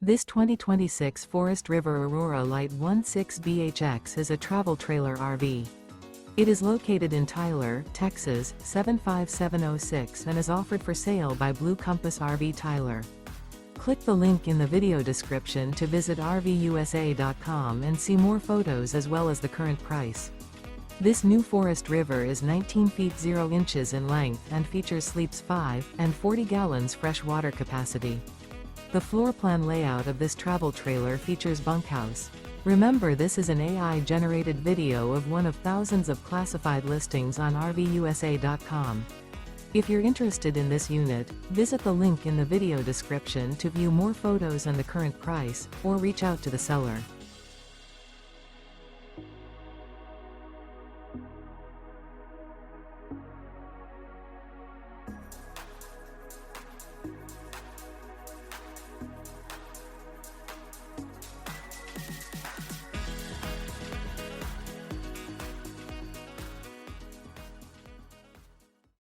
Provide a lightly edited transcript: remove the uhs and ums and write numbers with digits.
This 2026 Forest River Aurora Light 16BHX is a travel trailer RV. It is located in Tyler, Texas, 75706 and is offered for sale by Blue Compass RV Tyler. Click the link in the video description to visit RVUSA.com and see more photos as well as the current price. This new Forest River is 19 feet 0 inches in length and features sleeps 5 and 40 gallons fresh water capacity. The floor plan layout of this travel trailer features bunkhouse. Remember, this is an AI-generated video of one of thousands of classified listings on RVUSA.com. If you're interested in this unit, visit the link in the video description to view more photos and the current price, or reach out to the seller.